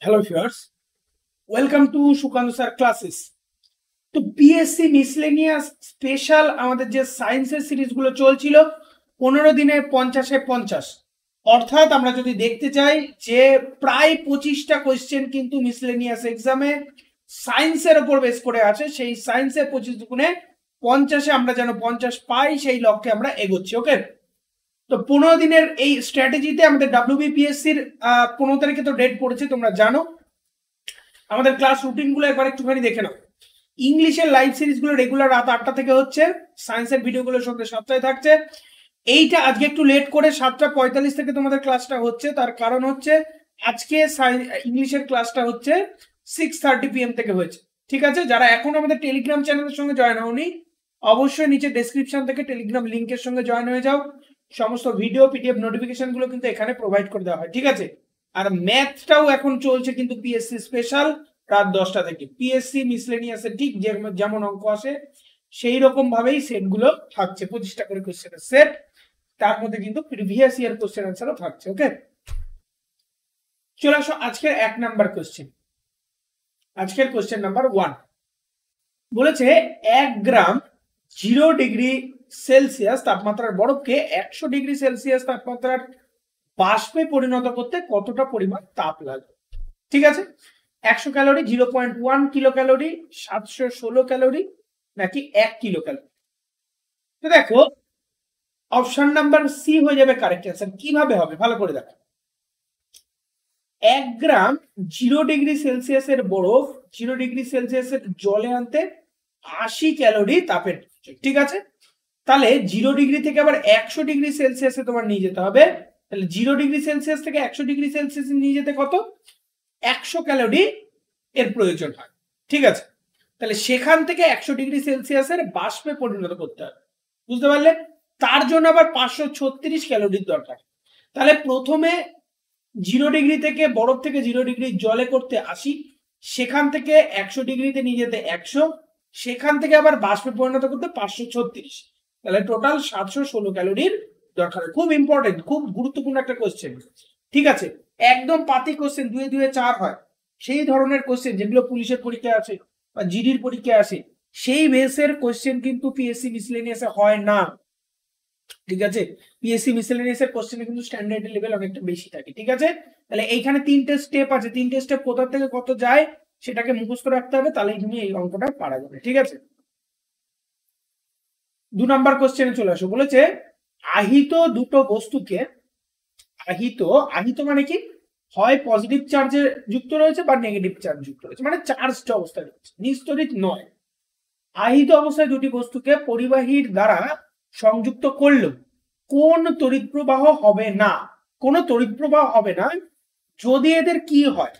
Hello viewers, welcome to Sukanta sir classes. তো PSC miscellaneous special আমাদের যে সায়েন্সের সিরিজগুলো চলছিল 15 দিনে 50-এ 50, অর্থাৎ আমরা যদি দেখতে চাই যে প্রায় 25টা কোয়েশ্চেন কিন্তু মিসলেনিয়াস এক্সামে সায়েন্সের ওপর বেস করে আছে। সেই সায়েন্সের 25 গুণে 50-এ আমরা যেন 50 পাই, সেই লক্ষ্যে আমরা এগোচ্ছি। ওকে, তো 15 দিনের এই স্ট্র্যাটেজিতে আমাদের ডাব্লিউবিপিএসসির 15 তারিখে তো ডেট পড়েছে, তোমরা জানো। আমাদের ক্লাস রুটিন গুলো একবার একটুখানি দেখে নাও। ইংলিশের লাইভ সিরিজ গুলো রেগুলার রাত 8টা থেকে হচ্ছে, সায়েন্সের ভিডিওগুলো সন্ধ্যে 7টায় থাকছে। এইটা আজকে একটু লেট করে 7টা 45 থেকে তোমাদের ক্লাসটা হচ্ছে, তার কারণ হচ্ছে আজকে ইংলিশের ক্লাসটা হচ্ছে 6:30 PM থেকে হয়েছে। ঠিক আছে, যারা এখন আমাদের টেলিগ্রাম চ্যানেলের সঙ্গে জয়েন হওনি, অবশ্যই নিচে ডেসক্রিপশন থেকে টেলিগ্রাম লিঙ্কের সঙ্গে জয়েন হয়ে যাও। সমস্ত ভিডিও পিডিএফ নোটিফিকেশন গুলো কিন্তু এখানে প্রোভাইড করে দেওয়া হয়। ঠিক আছে, আর ম্যাথটাও এখন চলছে কিন্তু পিএসসি স্পেশাল রাত 10টা থেকে। পিএসসি মিসলেনিয়াসে ঠিক যেমন অঙ্ক আসে সেই রকম ভাবেই সেটগুলো থাকছে, 25টা করে কোশ্চেনের সেট। তার মধ্যে কিন্তু প্রিভিয়াস ইয়ার কোশ্চেন আনসারও থাকছে। ওকে, চলে আসো আজকের 1 নাম্বার কোশ্চেন। আজকের কোশ্চেন নাম্বার 1 বলেছে 1 গ্রাম 0 ডিগ্রি সেলসিয়াস তাপমাত্রার বরফকে 100 ডিগ্রি সেলসিয়াস তাপমাত্রার বাষ্পে পরিণত করতে কতটা পরিমাণ তাপ লাগে। ঠিক আছে, 100 ক্যালোরি, 0.1 কিলো ক্যালোরি, 716 ক্যালোরি, নাকি 1 কিলো ক্যালোরি। তো দেখো, অপশন নাম্বার সি হয়ে যাবে কারেক্ট অ্যান্সার। কিভাবে হবে ভালো করে দেখো। 1 গ্রাম 0 ডিগ্রি সেলসিয়াসের বরফ 0 ডিগ্রি সেলসিয়াসের জলে আনতে 80 ক্যালোরি তাপের। ঠিক আছে, তাহলে 0 ডিগ্রি থেকে আবার 100 ডিগ্রি সেলসিয়াসে তোমার নিয়ে যেতে হবে। তাহলে 0 ডিগ্রি সেলসিয়াস থেকে 100 ডিগ্রি সেলসিয়াসে নিয়ে যেতে কত? 100 ক্যালোরি এর প্রয়োজন হয়। ঠিক আছে, তাহলে সেখান থেকে 100 ডিগ্রি সেলসিয়াসের বাষ্পে পরিণত করতে হবে। বুঝতে পারলে? তার জন্য আবার 536 ক্যালোরির দরকার। তাহলে প্রথমে 0 ডিগ্রি থেকে বরফ থেকে 0 ডিগ্রি জলে করতে 80, সেখান থেকে 100 ডিগ্রিতে নিয়ে যেতে 100, সেখান থেকে আবার বাষ্পে পরিণত করতে 536, তাহলে টোটাল 716 ক্যালোরির দরকার। খুব ইম্পর্টেন্ট, খুব গুরুত্বপূর্ণ একটা কোশ্চেন। ঠিক আছে, একদম পাতি কোশ্চেন, 2 2 4 হয়, সেই ধরনের কোশ্চেন যেগুলো পুলিশের পরীক্ষায় আসে বা জিডির পরীক্ষায় আসে, সেই বেসের কোশ্চেন কিন্তু পিএসসি মিসলেনিয়াসে হয় না। ঠিক আছে, পিএসসি মিসলেনিয়াসের কোশ্চেনে কিন্তু স্ট্যান্ডার্ড লেভেল অনেকটা বেশি থাকে। ঠিক আছে, তাহলে এইখানে 3টে স্টেপ আছে, 3টে স্টেপ কোথা থেকে কত যায় সেটাকে মুখস্থ রাখতে হবে, তাহলেই তুমি এই অঙ্কটা পারা যাবে। ঠিক আছে, 2 নাম্বার কোশ্চেনে চলে আসো। বলেছে আহিত দুটো বস্তুকে, আহিত আহিত মানে কি? হয় পজিটিভ চার্জে যুক্ত রয়েছে বা নেগেটিভ চার্জ যুক্ত রয়েছে, মানে চার্জড অবস্থায় রয়েছে, নিস্তড়িত নয়। আহিত অবস্থায় দুটি বস্তুকে পরিবাহীর দ্বারা সংযুক্ত করলেও কোন তড়িৎ প্রবাহ হবে না? কোন তড়িৎ প্রবাহ হবে না যদি এদের কি হয়?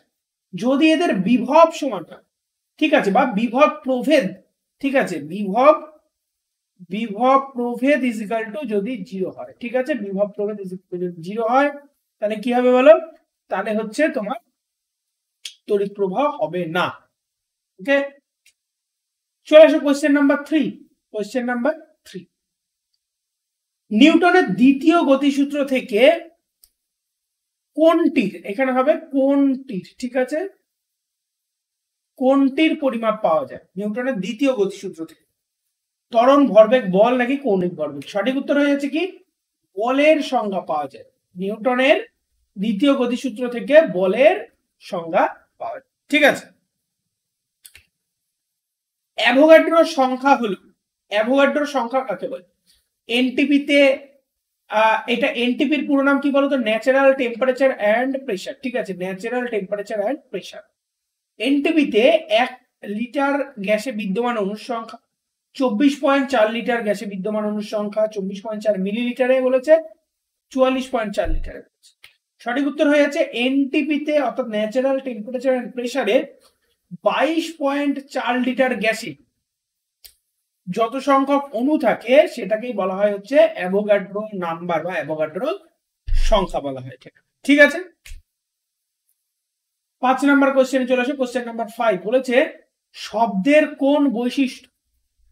যদি এদের বিভব সমান হয়। ঠিক আছে, বা বিভব প্রভেদ। ঠিক আছে, বিভব প্রভেদ ইজ ইকাল টু যদি 0 হয়। ঠিক আছে, বিভব প্রভেদ ইজ ইকাল টু 0 হয়, তাহলে কি হবে বলো? তাহলে হচ্ছে তোমার তড়িৎ প্রবাহ হবে না। ওকে, চলে আসো কোশ্চেন নাম্বার 3। কোশ্চেন নাম্বার 3, নিউটনের দ্বিতীয় গতিসূত্র থেকে কোনটির, এখানে হবে কোনটির, ঠিক আছে, কোনটির পরিমাপ পাওয়া যায় নিউটনের দ্বিতীয় গতিসূত্র থেকে? ত্বরণ, ভরবেগ, বল, নাকি কৌণিক ভরবেগ? সঠিক উত্তর হয়ে যাচ্ছে কি? বলের সংজ্ঞা পাওয়া যায় নিউটনের দ্বিতীয় গতিসূত্র থেকে, বলের সংজ্ঞা পাওয়া যায়। ঠিক আছে, অ্যাভোগাড্রোর সংখ্যা হলো, অ্যাভোগাড্রোর সংখ্যা কাকে বলে? এনটিপিতে, এটা এনটিপির পুরো নাম কি বলতো? Natural temperature and pressure. ঠিক আছে, ন্যাচারাল টেম্পারেচার অ্যান্ড প্রেসার। এনটিপিতে 1 লিটার গ্যাসে বিদ্যমান অণুর সংখ্যা, 24.4 লিটার গ্যাসে বিদ্যমান অণুর সংখ্যা, 24.4 মিলিলিটারে বলেছে, 44.4 লিটারে বলেছে। সঠিক উত্তর হয়ে যাচ্ছে এনটিপিতে, অর্থাৎ ন্যাচারাল টেম্পারেচার অ্যান্ড প্রেসারে 22.4 লিটার গ্যাসে যত সংখ্যক অণু থাকে সেটাকেই বলা হয় হচ্ছে অ্যাভোগাড্রো নাম্বার বা অ্যাভোগাড্রো সংখ্যা বলা হয়। ঠিক আছে, 5 নাম্বার কোশ্চেনে চলে আসে। কোশ্চেন নাম্বার 5 বলেছে শব্দের কোন বৈশিষ্ট্য,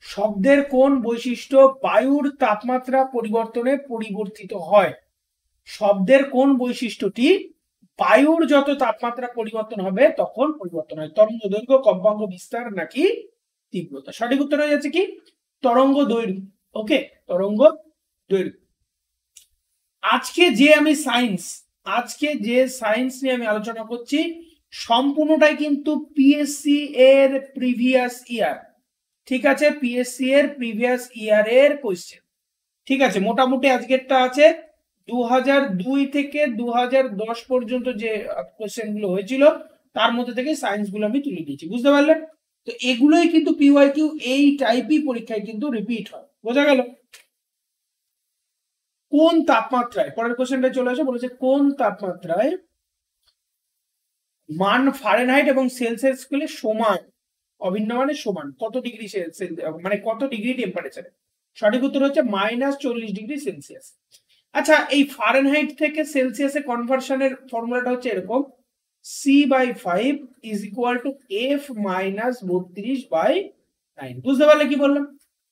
শব্দের কোন বৈশিষ্ট্য বায়ুর তাপমাত্রা পরিবর্তনে পরিবর্তিত হয়? শব্দের কোন বৈশিষ্ট্যটি বায়ুর যত তাপমাত্রা পরিবর্তন হবে তখন পরিবর্তন হয় তরঙ্গ দৈর্ঘ্য, কম্পাঙ্ক বিস্তার নাকি তীব্রতা। সঠিক উত্তর হয়ে যাচ্ছে কি তরঙ্গ দৈর্ঘ্য। ওকে, তরঙ্গ দৈর্ঘ্য। আজকে যে সায়েন্স নিয়ে আমি আলোচনা করছি সম্পূর্ণটাই কিন্তু পিএসসি এর প্রিভিয়াস ইয়ার। ঠিক আছে, পিএসসি এর প্রিভিয়াস ইয়ারের কোশ্চেন। ঠিক আছে, মোটামুটি আজকেরটা আছে 2002 থেকে 2010 পর্যন্ত যে কোশ্চেন গুলো হয়েছিল তার মধ্যে থেকে সায়েন্স গুলো আমি তুলে দিয়েছি, বুঝতে পারলে? তো এগুলোই কিন্তু পিওয়াইকিউ এই টাইপই পরীক্ষায় কিন্তু রিপিট হয়, বোঝা গেল? কোন তাপমাত্রায়, পরের কোশ্চেনটা চলে আসে, বলেছে কোন তাপমাত্রায় মান ফারেনহাইট এবং সেলসিয়াস স্কেলে সমান, অভিন্ন মানে সমান, কত ডিগ্রি মানে কত ডিগ্রি টেম্পারেচারে? সঠিক উত্তর হচ্ছে -40°C। আচ্ছা, এই ফারেনহাইট থেকে সেলসিয়াসে কনভার্সনের ফর্মুলাটা হচ্ছে এরকম, C/5 is equal to F - 32/9। বুঝতে পারলে কি বললাম?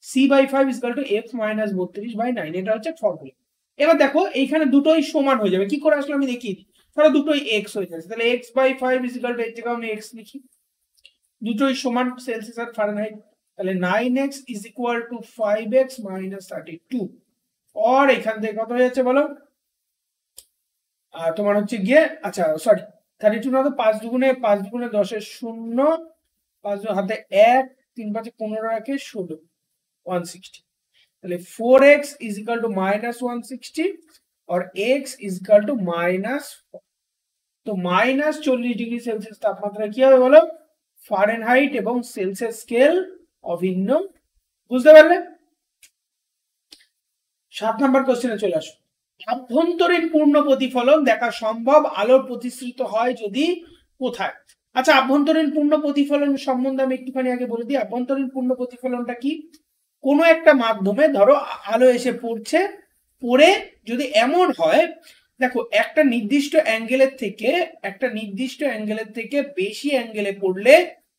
C/5 is equal to F - 32/9, এটা হচ্ছে ফর্মুলা। এবার দেখো এইখানে দুটোই সমান হয়ে যাবে, কি করে আসলে আমি দেখিয়ে দিই। ধরো দুটোই x হয়ে যাচ্ছে, তাহলে x/5 ইজ ইকুয়াল টু, এর জায়গায় আমি x লিখি, দুটোই সমান সেলসিয়াস আর ফারেনহাইট, তাহলে 9x is equal to 5x - 32। আর এখান থেকে কত হয়ে যাচ্ছে বলো? তোমার হচ্ছে গিয়ে, আচ্ছা সরি 32 না, তো 5 দুগুণে 10 0, 5 হাতে 1, 3 5 15 রাখে 16, 160। তাহলে 4x ইজ ইকুয়াল টু -160 और x ইজ ইকুয়াল টু -4। তো -40°C তাপমাত্রা কি হবে বলো? ফারেনহাইট এবং সেলসিয়াস স্কেল অভিন্ন, বুঝতে পারলে? 7 নম্বর কোশ্চেনে চলে আসো। আভ্যন্তরীণ পূর্ণ প্রতিফলন দেখা সম্ভব আলোর প্রতিসৃত হয় যদি কোথায়? আচ্ছা, আভ্যন্তরীণ পূর্ণ প্রতিফলন সম্বন্ধে আমি একটুখানি আগে বলে দিই। আভ্যন্তরীণ পূর্ণ প্রতিফলনটা কি? কোনো একটা মাধ্যমে ধরো আলো এসে পড়ছে, পড়ে যদি এমন হয়, দেখো একটা নির্দিষ্ট অ্যাঙ্গেলের থেকে বেশি অ্যাঙ্গেলে পড়লে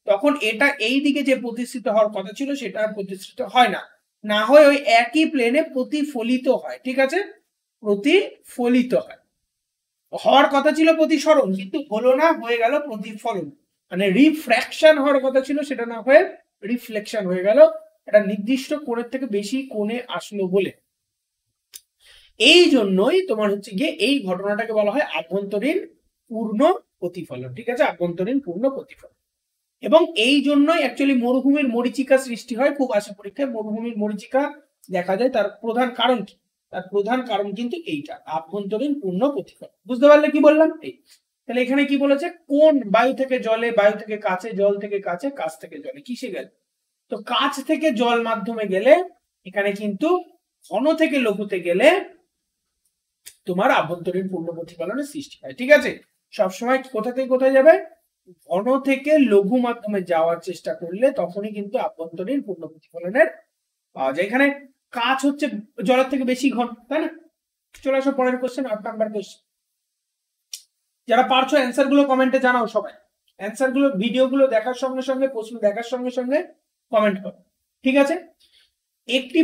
তখন এটা এই দিকে যে প্রতিসৃত হওয়ার কথা ছিল সেটা আর প্রতিসৃত হয় না, না হয় ওই একই প্লেনে প্রতিফলিত হয়। ঠিক আছে, প্রতিফলিত হয়, হওয়ার কথা ছিল প্রতিসরণ, কিন্তু হলো না, হয়ে গেল প্রতিফলন। মানে রিফ্র্যাকশন হওয়ার কথা ছিল, সেটা না হয়ে রিফ্লেকশন হয়ে গেল, এটা নির্দিষ্ট কোণের থেকে বেশি কোণে আসলো বলে। এই জন্যই তোমার হচ্ছে গিয়ে এই ঘটনাটাকে বলা হয় আভ্যন্তরীণ পূর্ণ প্রতিফলন। ঠিক আছে, আভ্যন্তরীণ পূর্ণ প্রতিফলন। এবং এই জন্যই অ্যাকচুয়ালি মরুভূমির মরীচিকা সৃষ্টি হয়, খুব আসে পরীক্ষায় মরুভূমির মরীচিকা দেখা যায়। তার প্রধান কারণ কি? তার প্রধান কারণ কিন্তু এইটা, আভ্যন্তরীণ পূর্ণ প্রতিফলন। বুঝতে পারলে কি বললাম? এই তাহলে এখানে কি বলেছে, কোন বায়ু থেকে জলে, বায়ু থেকে কাছে, জল থেকে কাছে, কাছ থেকে জলে, কিসে গেল? তো কাছ থেকে জল মাধ্যমে গেলে এখানে কিন্তু ঘন থেকে লঘুতে গেলে তোমার আভ্যন্তরীণ পূর্ণ প্রতিফলনের সৃষ্টি হয়। ঠিক আছে, সবসময় কোথা থেকে কোথায় যাবে? ঘন থেকে লঘু মাধ্যমে যাওয়ার চেষ্টা করলে তখনই কিন্তু আভ্যন্তরীণ পূর্ণ প্রতিফলনের পাওয়া যায়। এখানে কাজ হচ্ছে জলের থেকে বেশি ঘন, তাই না? চলে আসো পরের কোশ্চেন, 8 নাম্বার কোশ্চেন। যারা পারছো অ্যান্সার গুলো কমেন্টে জানাও, সবাই অ্যান্সার গুলো ভিডিও গুলো দেখার সঙ্গে সঙ্গে, প্রশ্ন দেখার সঙ্গে সঙ্গে কমেন্ট করো। ঠিক আছে, একটি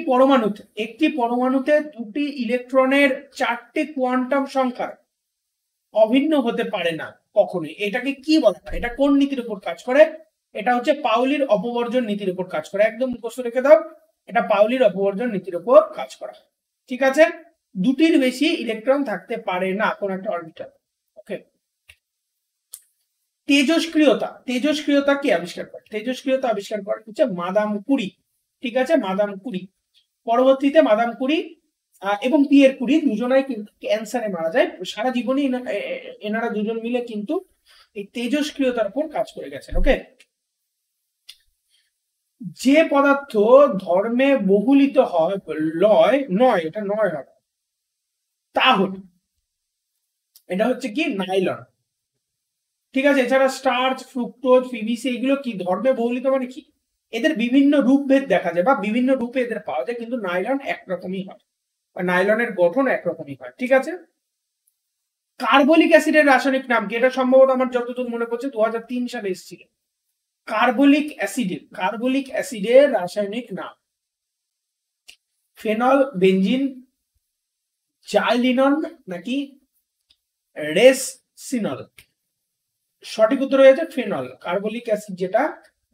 পরমাণুতে দুটি ইলেকট্রনের 4টে কোয়ান্টাম সংখ্যার অভিন্ন হতে পারে না কখনোই। এটাকে কি বলা হয়? এটা কোন নীতির উপর কাজ করে? এটা হচ্ছে পাউলির অপবর্জন নীতির উপর কাজ করে। একদম মুখস্থ রেখে দাও, এটা পাউলির অপবর্জন নীতির উপর কাজ করা। ঠিক আছে, দুটির বেশি ইলেকট্রন থাকতে পারে না কোন একটা অরবিটাল। ওকে, তেজস্ক্রিয়তা কি আবিষ্কার করে? তেজস্ক্রিয়তা আবিষ্কার করে হচ্ছে মাদাম কুরি। ঠিক আছে, মাদাম কুরি। পরবর্তীতে মাদাম কুরি এবং পিয়ের কুরি দুজনাই কিন্তু ক্যান্সারে মারা যায়। সারা জীবনই এনারা দুজন মিলে কিন্তু এই তেজস্ক্রিয়তার উপর কাজ করে গেছেন। ওকে, যে পদার্থ ধর্মে বহুলিত হয় নয়, এটা নয় হবে, তা হল, এটা হচ্ছে কি নাইলন। ঠিক আছে, এছাড়া স্টার্চ, ফ্রুক্টোজ, পিভিসি এগুলো কি ধর্মে বহুলিত মানে কি? এদের বিভিন্ন রূপভেদ দেখা যায় বা বিভিন্ন রূপে এদের পাওয়া যায়, কিন্তু নাইলন একরকমই হয়, নাইলনের গঠন একরকমই হয়। ঠিক আছে, কার্বলিক অ্যাসিডের রাসায়নিক নাম কি? এটা সম্ভবত আমার যতদূর মনে পড়ছে 2003 সালে এসেছিল। কার্বলিক অ্যাসিডের রাসায়নিক নাম ফেনল, বেনজিন, জাইলিনন নাকি সিনল। সঠিক উত্তর হয়েছে ফেনল। কার্বলিক অ্যাসিড যেটা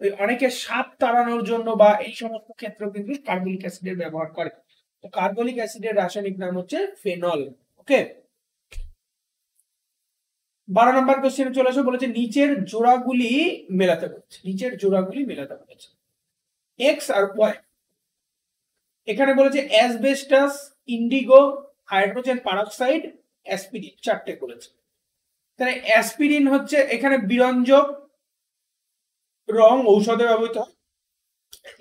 ওই অনেকে স্বাদ তাড়ানোর জন্য বা এই সমস্ত ক্ষেত্রেও কিন্তু কার্বলিক অ্যাসিডের ব্যবহার করে। তো কার্বলিক অ্যাসিডের রাসায়নিক নাম হচ্ছে ফেনল। ওকে, 12 নম্বর কোশ্চেনে চলে আসো। বলেছে নিচের জোড়াগুলি মেলাতে বলেছে, নিচের জোড়াগুলি মেলাতে বলেছে এক্স আর ওয়াই। এখানে বলেছে asbestos, Indigo, hydrogen peroxide, aspirin, চারটে করেছে। তাহলে অ্যাসপিরিন হচ্ছে এখানে বিরঞ্জক রং, ঔষধে ব্যবহৃত হয়।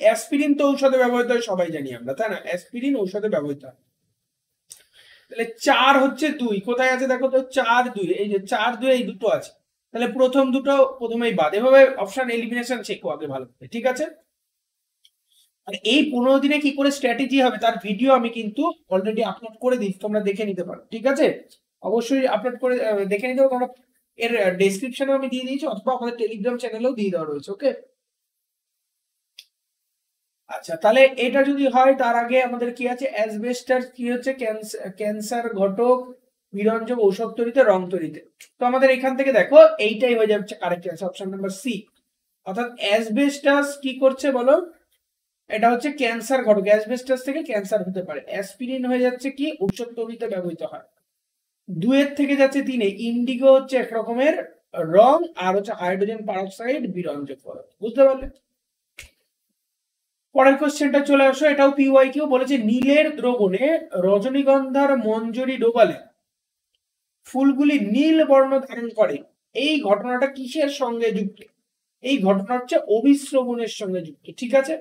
অ্যাসপিরিন তো ঔষধে ব্যবহৃত হয় সবাই জানি আমরা, তাই না? অ্যাসপিরিন ঔষধে ব্যবহৃত হয়। তাহলে 4 হচ্ছে 2 কোথায় আছে দেখো তো, 4 2, এই যে 4 2 এই দুটো আছে। তাহলে প্রথম দুটো প্রথমেই বাদ। এভাবে অপশন এলিমিনেশন শেখো আগে ভালো করে, ঠিক আছে? আর এই 15 দিনে কি করে স্ট্র্যাটেজি হবে তার ভিডিও আমি কিন্তু অলরেডি আপলোড করে দিই, তোমরা দেখে নিতে পারো, ঠিক আছে? অবশ্যই আপলোড করে দেখে নিতে পারো তোমরা, এর ডেসক্রিপশনে আমি দিয়ে দিয়েছি, অথবা আমাদের টেলিগ্রাম চ্যানেলেও দিয়ে দেওয়া রয়েছে। ওকে, আচ্ছা, তাহলে এটা যদি হয় তার আগে আমাদের কি আছে, অ্যাসবেস্টাস কি হচ্ছে, ক্যান্সার ঘটক, বিরঞ্জক, ঔষধ তৈরিতে, রং তৈরিতে। তো আমাদের এখান থেকে দেখো এইটাই হয়ে যাচ্ছে correct answer, option number C. অর্থাৎ অ্যাসবেস্টাস কি করছে বলো, এটা হচ্ছে ক্যান্সার ঘটক, অ্যাসবেস্টাস থেকে ক্যান্সার হতে পারে। অ্যাসপিরিন হয়ে যাচ্ছে কি, ঔষধ তৈরিতে ব্যবহৃত হয়। 2 এর থেকে যাচ্ছে 3 এ, ইন্ডিগো হচ্ছে এক রকমের রং, আর হচ্ছে হাইড্রোজেন পারঅক্সাইড বিরঞ্জক পদার্থ। বুঝতে পারলে? পরের কোশ্চেনটা চলে আসো, এটাও পিওয়াই কিউ। বলেছে নীলের দ্রবণে রজনীগন্ধার মঞ্জরি ডোবালে ফুলগুলি নীল বর্ণ ধারণ করে, এই ঘটনাটা কিসের সঙ্গে যুক্ত? এই ঘটনা হচ্ছে অভিস্রবণের সঙ্গে যুক্ত, ঠিক আছে?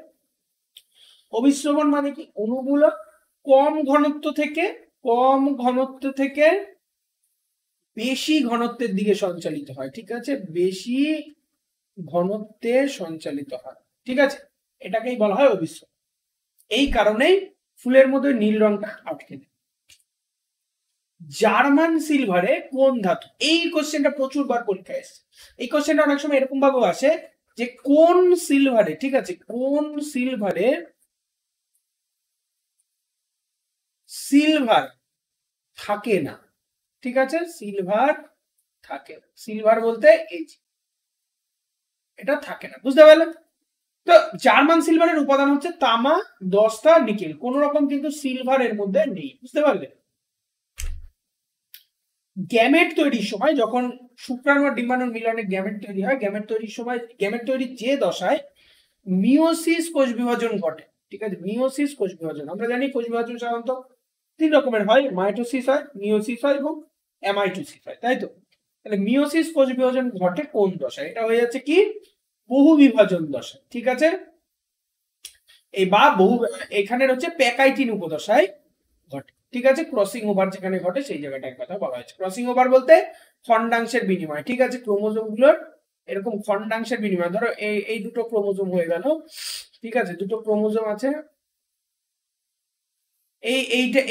অভিস্রবণ মানে কি, অণুগুলো কম ঘনত্ব থেকে বেশি ঘনত্বের দিকে সঞ্চালিত হয়, ঠিক আছে? বেশি ঘনত্বে সঞ্চালিত হয়, ঠিক আছে? এটাকেই বলা হয় অভিস্রবণ। এই কারণেই ফুলের মধ্যে নীল রংটা আটকে দেয়। জার্মান সিলভারে কোন ধাতু? এই কোশ্চেনটা প্রচুর বার পরীক্ষায় এসেছে। এই কোশ্চেনটা অনেক সময় এরকম ভাবে আসে যে কোন সিলভারে, ঠিক আছে, কোন সিলভারে সিলভার থাকে না, ঠিক আছে? সিলভার থাকে না, সিলভার বলতে এই এটা থাকে না, বুঝতে পারলেন? তো জার্মান সিলভারের উপাদান হচ্ছে তামা, দস্তা, নিকেল। কোন রকম কিন্তু সিলভার এর মধ্যে নেই, বুঝতে পারলে? গ্যামেট তৈরির সময় যখন শুক্রাণু আর ডিম্বাণুর মিলনে গ্যামেট তৈরি হয়, গ্যামেট তৈরির সময়, গ্যামেট তৈরির যে দশায় মিওসিস কোষ বিভাজন ঘটে, ঠিক আছে? মিওসিস কোষ বিভাজন, আমরা জানি কোষ বিভাজন সাধারণত 3 রকমের হয়, মাইটোসিস হয়, মিওসিস হয় এবং অ্যামাইটোসিস হয়, তাই তো? তাহলে মিওসিস কোষ বিভাজন ঘটে কোন দশায়? এটা হয়ে যাচ্ছে কি, বহু বিভাজন দশা, ঠিক আছে? এই বা বহু, এখানে হচ্ছে প্যাকাইটিন উপদশায় ঘটে, ঠিক আছে? ক্রসিং ওভার যেখানে ঘটে সেই জায়গাটার কথা বলা হয়েছে। ক্রসিং ওভার বলতে খন্ডাংশের বিনিময়, ঠিক আছে? ক্রোমোজোম গুলোর এরকম খন্ডাংশের বিনিময়, ধরো এই দুটো ক্রোমোজোম হয়ে গেল, ঠিক আছে? দুটো ক্রোমোজোম আছে,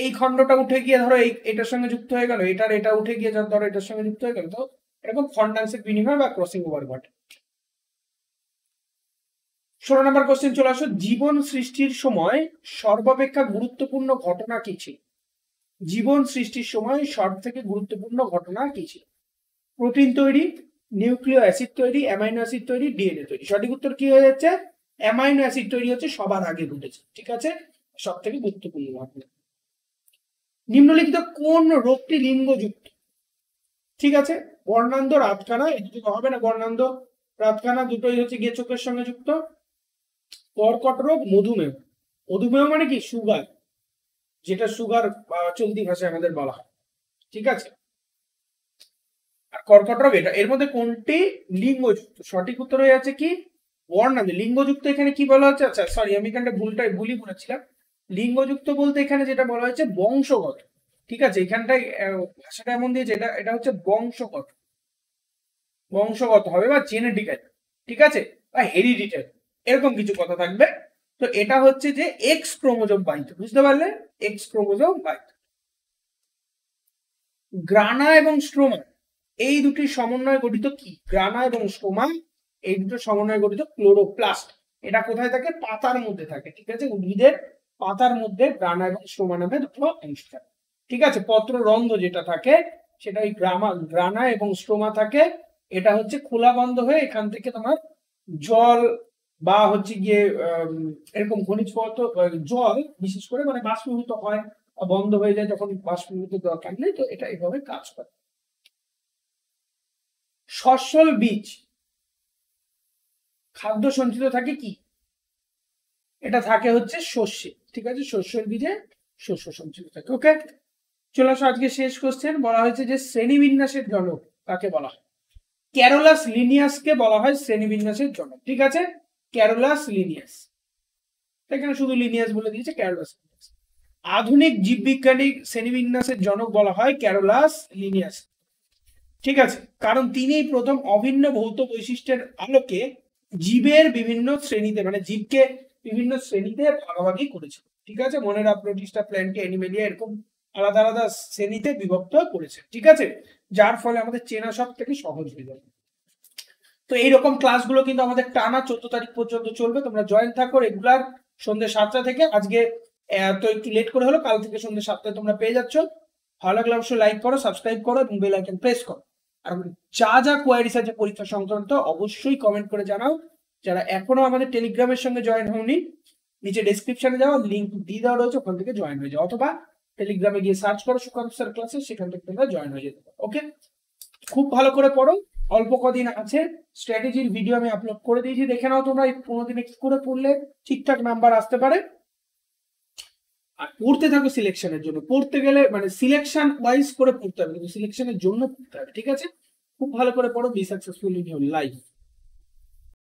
এই খণ্ডটা উঠে গিয়ে ধরো এটার সঙ্গে যুক্ত হয়ে গেল, এটা উঠে গিয়ে ধরো এটার সঙ্গে যুক্ত হয়ে গেল। তো এরকম খন্ডাংশের বিনিময় বা ক্রসিং ওভার ঘটে। 16 নম্বর কোশ্চেন চলে আসো, জীবন সৃষ্টির সময় সর্বাপেক্ষা গুরুত্বপূর্ণ ঘটনা কি ছিল? জীবন সৃষ্টির সময় সব থেকে গুরুত্বপূর্ণ ঘটনা কি ছিল? প্রোটিন তৈরি, নিউক্লিয় অ্যাসিড তৈরি, অ্যামাইনো অ্যাসিড তৈরি, ডিএনএ তৈরি। সঠিক উত্তর কি হয়ে যাচ্ছে, অ্যামাইনো অ্যাসিড তৈরি হচ্ছে সবার আগে ঘটেছে, ঠিক আছে? সব থেকে গুরুত্বপূর্ণ ঘটনা। নিম্নলিখিত কোন রোগটি লিঙ্গযুক্ত? ঠিক আছে, বর্ণান্ধ, রাতকানা, এই দুটো হবে না, বর্ণান্ধ রাতকানা দুটোই হচ্ছে গিয়ে চোখের সঙ্গে যুক্ত। কর্কট রোগ, মধুমেহ। মধুমেহ মানে কি, সুগার, যেটা সুগার চলতি ভাষায় আমাদের বলা হয়, ঠিক আছে? আর কর্কট রোগ এটা, এর মধ্যে কোনটি লিঙ্গযুক্ত? সঠিক উত্তর হয়ে যাচ্ছে কি, বর্ণান্ধ। লিঙ্গযুক্ত এখানে কি বলা হচ্ছে, আচ্ছা সরি আমি এখানটা ভুলই বলেছিলাম। লিঙ্গযুক্ত বলতে এখানে যেটা বলা হয়েছে বংশগত, ঠিক আছে? এখানটায় ভাষাটা এমন দিয়েছে, এটা হচ্ছে বংশগত, বংশগত হবে বা জেনেটিক্যাল, ঠিক আছে? বা হেরিডিটারি, এরকম কিছু কথা থাকবে। তো এটা হচ্ছে যে এক্স ক্রোমোজোম বাহিত, বুঝতে পারলে? এক্স ক্রোমোজোম বাহিত। গ্রানা এবং স্ট্রোমা এই দুটির সমন্বয়ে গঠিত কি? গ্রানা এবং স্ট্রোমা এই দুটো সমন্বয়ে গঠিত ক্লোরোপ্লাস্ট। এটা কোথায় থাকে? পাতার মধ্যে থাকে, ঠিক আছে? উদ্ভিদের পাতার মধ্যে গ্রানা এবং স্ট্রোমা নামে দুটো অংশ থাকে, ঠিক আছে? পত্ররন্ধ্র যেটা থাকে সেটা ওই গ্রানা এবং স্ট্রোমা থাকে। এটা হচ্ছে খোলা বন্ধ হয়ে এখান থেকে তোমার জল বা হচ্ছে গিয়ে এরকম খনিজ পদার্থ, জল বিশেষ করে মানে বাষ্পীভূত হয়, বন্ধ হয়ে যায় যখন বাষ্পীভূত দরকার নেই, তো এটা এভাবে কাজ করে। সস্যল বীজ খাদ্য সঞ্চিত থাকে কি? এটা থাকে হচ্ছে শস্যে, ঠিক আছে, শস্যের বীজে শস্য সঞ্চিত থাকে। ওকে, চলে আসো আজকে শেষ কোশ্চেন। বলা হয়েছে যে শ্রেণীবিন্যাসের জনক কাকে বলা হয়? ক্যারোলাস লিনিয়াসকে বলা হয় শ্রেণীবিন্যাসের জনক, ঠিক আছে, ক্যারোলাস লিনিয়াস। এখানে শুধু লিনিয়াস বলে দিয়েছে, ক্যারোলাস লিনিয়াস। আধুনিক জীববিজ্ঞানী শ্রেণীবিন্যাসের জনক বলা হয় ক্যারোলাস লিনিয়াস, ঠিক আছে, কারণ তিনি প্রথম অভিন্ন ভৌত বৈশিষ্ট্যের আলোকে জীবের বিভিন্ন শ্রেণীতে, মানে জীবকে বিভিন্ন শ্রেণীতে ভাগাভাগি করেছিল, ঠিক আছে, মনে রাখ, প্রোটিস্টা, প্ল্যান্টিয়া, অ্যানিমেলিয়া, এরকম আলাদা আলাদা শ্রেণীতে বিভক্ত করেছে, ঠিক আছে, যার ফলে আমাদের চেনা সব থেকে সহজ হয়ে যাবে। তো এইরকম ক্লাসগুলো কিন্তু আমাদের টানা 14 তারিখ পর্যন্ত চলবে, তোমরা জয়েন থাকো রেগুলার সন্ধ্যে 7টা থেকে। আজকে তো একটু লেট করে হলো, কাল থেকে সন্ধ্যে 7টায় তোমরা পেয়ে যাচ্ছ। ভালো লাগলে অবশ্যই লাইক করো, সাবস্ক্রাইব করো এবং বেল আইকন প্রেস করো। আর যা যা কোয়ারিজ আছে পরীক্ষা সংক্রান্ত অবশ্যই কমেন্ট করে জানাও। যারা এখনো আমাদের টেলিগ্রামের সঙ্গে জয়েন হওনি, নিচে ডেসক্রিপশনে যাও, লিঙ্ক দিয়ে দেওয়া রয়েছে, ওখান থেকে জয়েন হয়ে যাও, অথবা টেলিগ্রামে গিয়ে সার্চ করো সুকান্ত স্যার ক্লাসে, সেখান থেকে তোমরা জয়েন হয়ে যেতে পারো। ওকে, খুব ভালো করে পড়ো, অল্প কদিন আছে, স্ট্র্যাটেজির ভিডিও আমি আপলোড করে দিয়েছি, দেখে নাও তোমরা এই 15 দিনে কি করে পড়লে ঠিকঠাক নাম্বার আসতে পারে। আর পড়তে থাকো সিলেকশনের জন্য, পড়তে গেলে মানে সিলেকশন ওয়াইজ করে পড়তে হবে, কিন্তু সিলেকশনের জন্য পড়তে হবে, ঠিক আছে, খুব ভালো করে পড়ো। Be successful in your life.